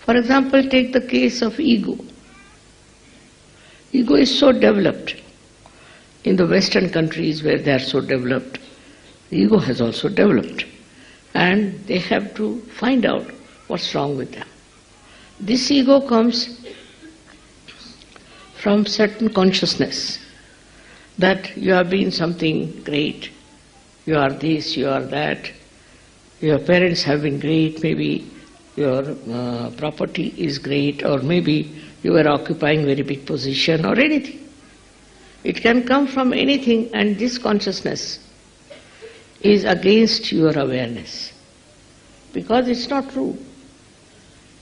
For example, take the case of ego. Ego is so developed. In the Western countries where they are so developed, ego has also developed. And they have to find out what's wrong with them. This ego comes from certain consciousness that you have been something great, you are this, you are that, your parents have been great, maybe your property is great, or maybe you are occupying very big position or anything. It can come from anything, and this consciousness is against your awareness. Because it's not true.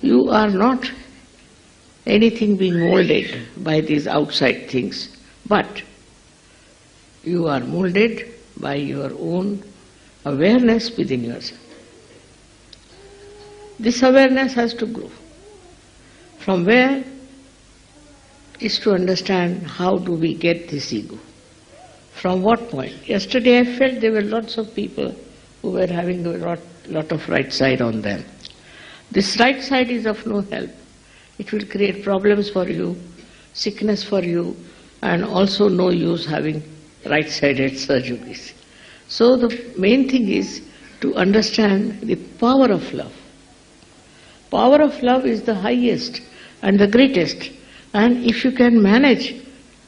You are not anything being molded by these outside things, but you are molded by your own awareness within yourself. This awareness has to grow. From where is to understand how do we get this ego. From what point? Yesterday I felt there were lots of people who were having a lot of right side on them. This right side is of no help. It will create problems for you, sickness for you, and also no use having right-sided surgeries. So the main thing is to understand the power of love. Power of love is the highest and the greatest. And if you can manage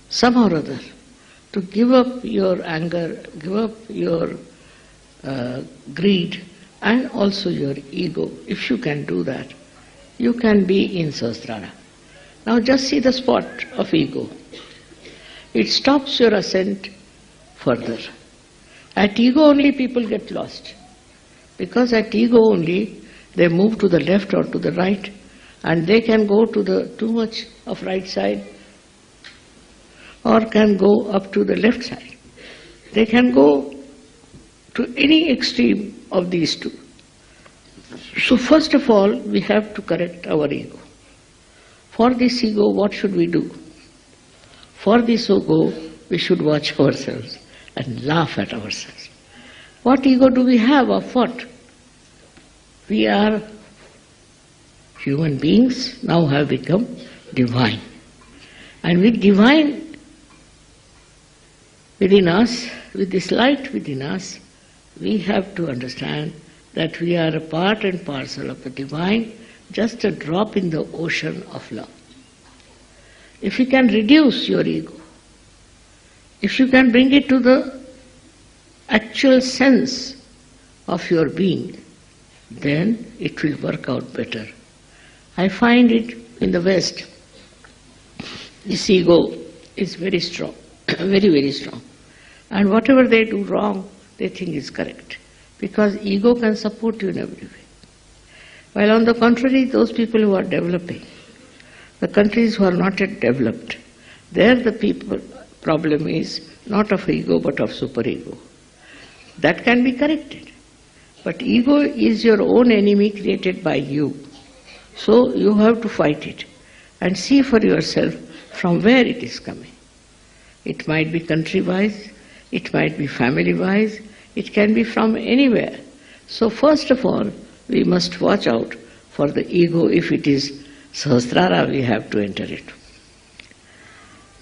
somehow or other to give up your anger, give up your greed and also your ego, if you can do that, you can be in Sahasrara. Now just see the spot of ego. It stops your ascent further. At ego only people get lost. Because at ego only they move to the left or to the right, and they can go to the too much of right side or can go up to the left side. They can go to any extreme of these two. So first of all, we have to correct our ego. For this ego, what should we do? For this ego, we should watch ourselves and laugh at ourselves. What ego do we have of what? We are human beings, now have become divine. And with divine within us, with this light within us, we have to understand that we are a part and parcel of the divine, just a drop in the ocean of love. If you can reduce your ego, if you can bring it to the actual sense of your being, then it will work out better. I find it in the West, this ego is very strong, very, very strong. And whatever they do wrong, they think is correct. Because ego can support you in every way. While on the contrary, those people who are developing, the countries who are not yet developed, there the problem is not of ego but of superego. That can be corrected. But ego is your own enemy created by you. So you have to fight it and see for yourself from where it is coming. It might be country-wise, it might be family-wise, it can be from anywhere. So first of all, we must watch out for the ego. If it is Sahasrara, we have to enter it.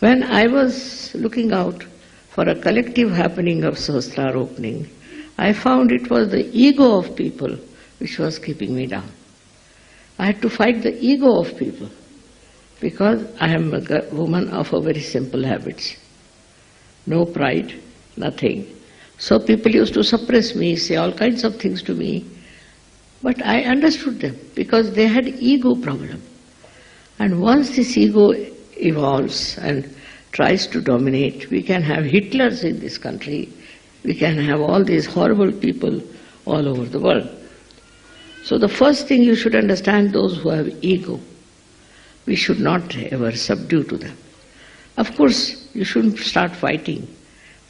When I was looking out for a collective happening of Sahasrara opening, I found it was the ego of people which was keeping me down. I had to fight the ego of people because I am a woman of a very simple habits. No pride, nothing. So people used to suppress me, say all kinds of things to me. But I understood them because they had ego problem. And once this ego evolves and tries to dominate, we can have Hitlers in this country, we can have all these horrible people all over the world. So the first thing you should understand, those who have ego, we should not ever subdue to them. Of course, you shouldn't start fighting,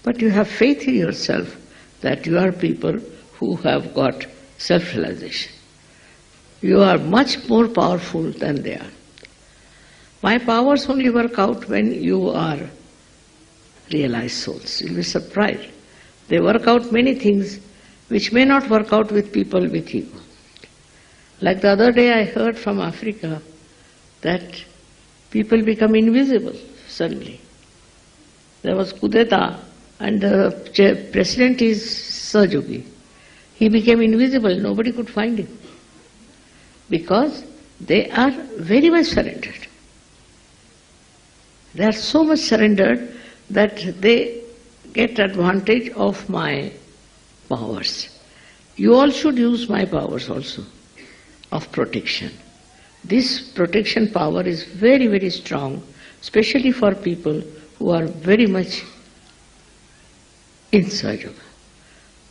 but you have faith in yourself that you are people who have got self-realization. You are much more powerful than they are. My powers only work out when you are realized souls. You'll be surprised. They work out many things which may not work out with people with ego. Like the other day I heard from Africa that people become invisible suddenly. There was coup d'etat and the president is Sahjogi. He became invisible, nobody could find him. Because they are very much surrendered. They are so much surrendered that they get advantage of my powers. You all should use my powers also of protection. This protection power is very, very strong, especially for people who are very much in Sahjoga,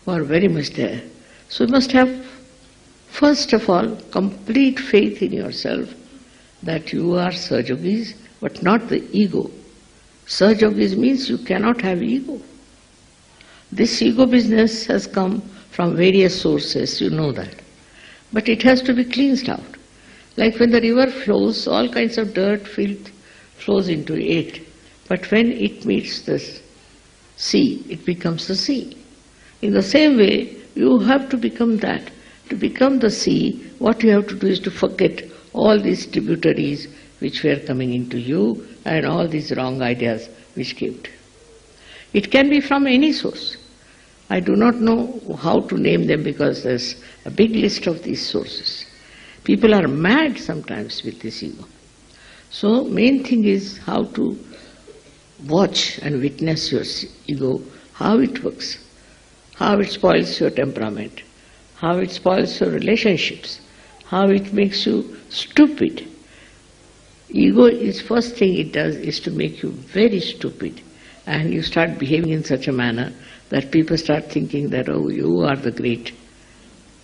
who are very much there. So you must have, first of all, complete faith in yourself that you are Sahjogis, but not the ego. Sahjogis means you cannot have ego. This ego business has come from various sources, you know that. But it has to be cleansed out. Like when the river flows, all kinds of dirt, filth flows into it. But when it meets the sea, it becomes the sea. In the same way, you have to become that. To become the sea, what you have to do is to forget all these tributaries which were coming into you and all these wrong ideas which came to you. It can be from any source. I do not know how to name them because there's a big list of these sources. People are mad sometimes with this ego. So main thing is how to watch and witness your ego, how it works, how it spoils your temperament, how it spoils your relationships, how it makes you stupid. Ego is first thing it does is to make you very stupid, and you start behaving in such a manner that people start thinking that, oh, you are the great,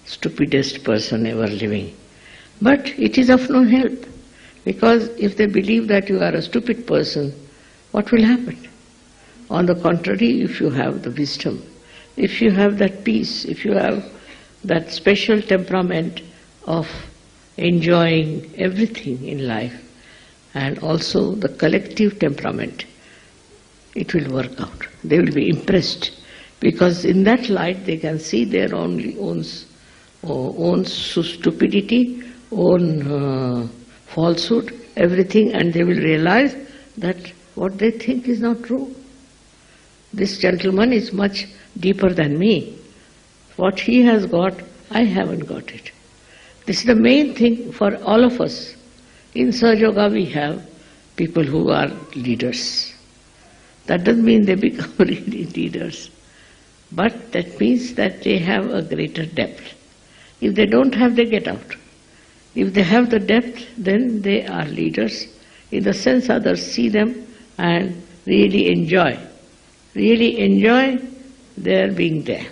stupidest person ever living. But it is of no help, because if they believe that you are a stupid person, what will happen? On the contrary, if you have the wisdom, if you have that peace, if you have that special temperament of enjoying everything in life, and also the collective temperament, it will work out. They will be impressed, because in that light they can see their own stupidity, own falsehood, everything, and they will realize that what they think is not true. This gentleman is much deeper than me. What he has got, I haven't got it. This is the main thing for all of us. In Sahjoga we have people who are leaders. That doesn't mean they become really leaders, but that means that they have a greater depth. If they don't have, they get out. If they have the depth, then they are leaders, in the sense others see them and really enjoy their being there.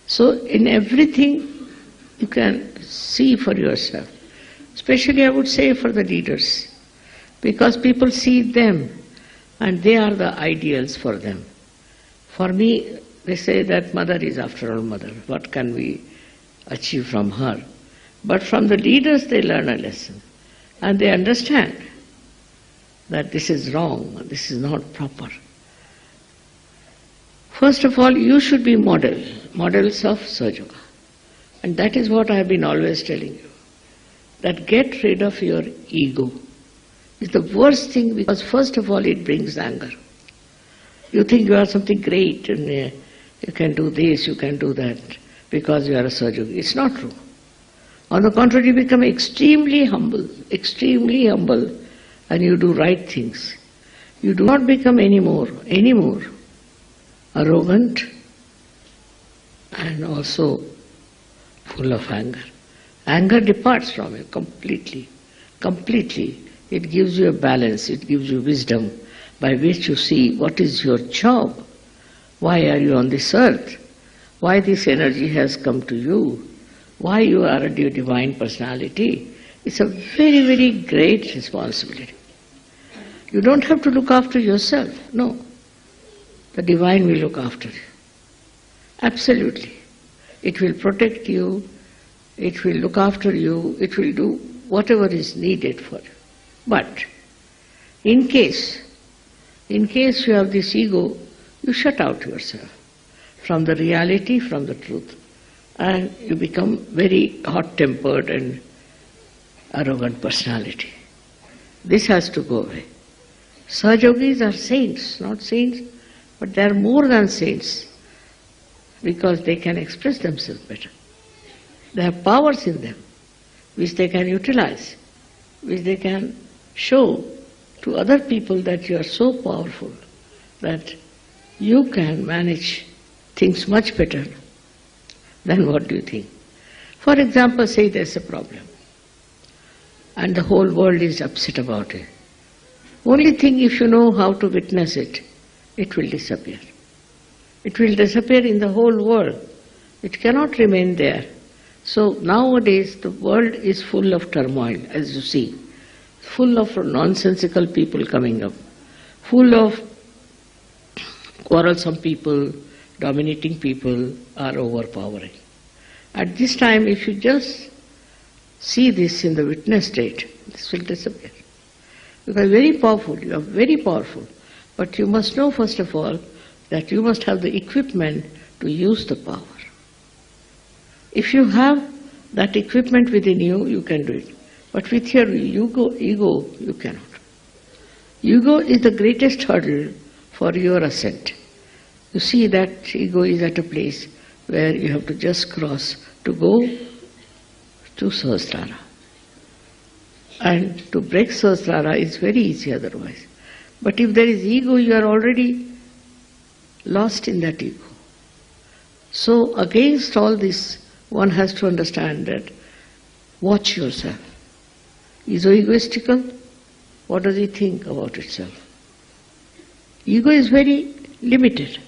So in everything you can see for yourself, especially I would say for the leaders, because people see them and they are the ideals for them. For me, they say that mother is after all mother. What can we achieve from her? But from the leaders they learn a lesson and they understand that this is wrong, this is not proper. First of all, you should be models of Sahjoga. And that is what I have been always telling you. That get rid of your ego is the worst thing, because first of all it brings anger. You think you are something great and you can do this, you can do that because you are a Sahjogi. It's not true. On the contrary, you become extremely humble, and you do right things. You do not become any more arrogant and also full of anger. Anger departs from you completely. It gives you a balance, it gives you wisdom by which you see what is your job. Why are you on this earth? Why this energy has come to you? Why you are a divine personality? It's a very, very great responsibility. You don't have to look after yourself, no. The divine will look after you. Absolutely. It will protect you, it will look after you, it will do whatever is needed for you. But in case you have this ego, you shut out yourself from the reality, from the truth. and you become very hot-tempered and arrogant personality. This has to go away. Sahajogis are saints, not saints, but they are more than saints because they can express themselves better. They have powers in them which they can utilize, which they can show to other people that you are so powerful that you can manage things much better than what you think. For example, say there's a problem and the whole world is upset about it. Only thing, if you know how to witness it, it will disappear. It will disappear in the whole world. It cannot remain there. So nowadays the world is full of turmoil, as you see, full of nonsensical people coming up, full of quarrelsome people, dominating people are overpowering. At this time, if you just see this in the witness state, this will disappear. You are very powerful, you are very powerful, but you must know first of all that you must have the equipment to use the power. If you have that equipment within you, you can do it. But with your ego, you cannot. Ego is the greatest hurdle for your ascent. You see that ego is at a place where you have to just cross to go to Sahasrara. And to break Sahasrara is very easy otherwise. But if there is ego, you are already lost in that ego. So against all this, one has to understand that watch yourself. Is egoistical? What does he think about itself? Ego is very limited.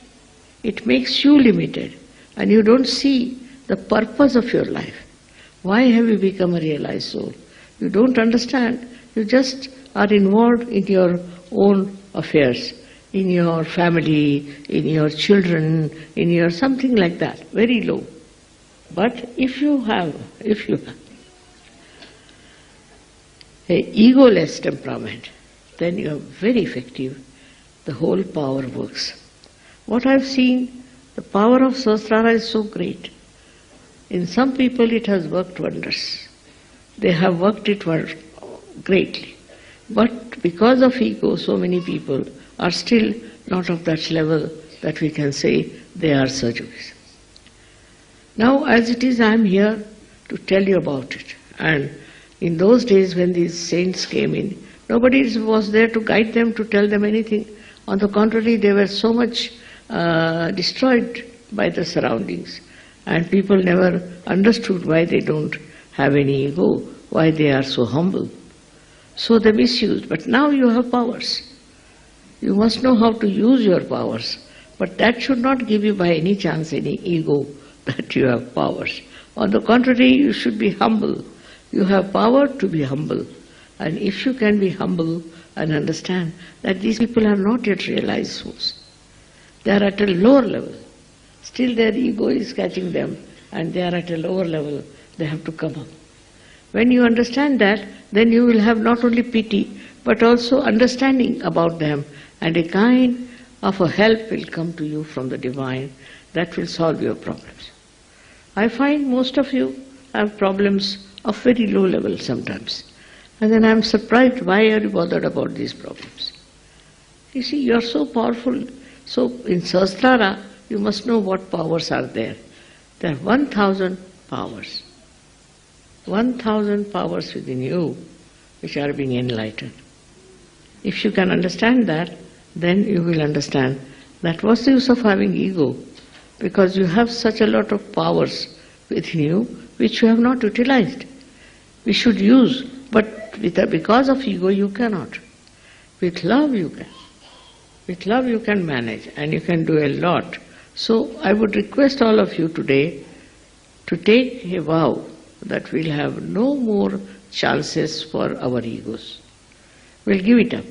It makes you limited and you don't see the purpose of your life. Why have you become a realized soul? You don't understand. You just are involved in your own affairs, in your family, in your children, in your something like that, very low. But if you have a egoless temperament, then you are very effective. The whole power works. What I've seen, the power of Sahasrara is so great. In some people it has worked wonders. They have worked it greatly. But because of ego, so many people are still not of that level that we can say they are Sahajogis. Now, as it is, I am here to tell you about it. And in those days when these saints came in, nobody was there to guide them, to tell them anything. On the contrary, they were so much destroyed by the surroundings. And people never understood why they don't have any ego, why they are so humble. So they misused. But now you have powers. You must know how to use your powers. But that should not give you by any chance any ego that you have powers. On the contrary, you should be humble. You have power to be humble. And if you can be humble and understand that these people are not yet realized souls, they are at a lower level. Still their ego is catching them and they are at a lower level. They have to come up. When you understand that, then you will have not only pity but also understanding about them, and a kind of a help will come to you from the divine that will solve your problems. I find most of you have problems of very low level sometimes. And then I am surprised, why are you bothered about these problems? You see, you are so powerful. So in Sahasrara, you must know what powers are there. There are 1,000 powers. 1,000 powers within you which are being enlightened. If you can understand that, then you will understand that what's the use of having ego? Because you have such a lot of powers within you which you have not utilized. We should use, but because of ego you cannot. With love you can. With love you can manage and you can do a lot. So I would request all of you today to take a vow that we'll have no more chances for our egos. We'll give it up.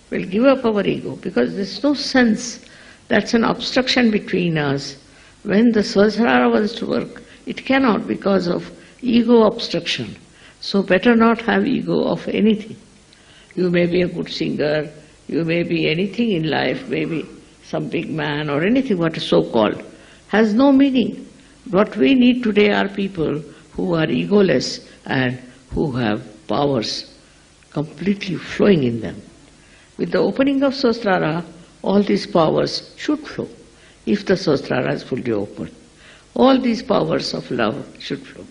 We'll give up our ego because there's no sense. That's an obstruction between us. When the Sahasrara was to work, it cannot because of ego obstruction. So better not have ego of anything. You may be a good singer, you may be anything in life, maybe some big man or anything what is so-called, has no meaning. What we need today are people who are egoless and who have powers completely flowing in them. With the opening of Sahasrara, all these powers should flow. If the Sahasrara is fully open, all these powers of love should flow.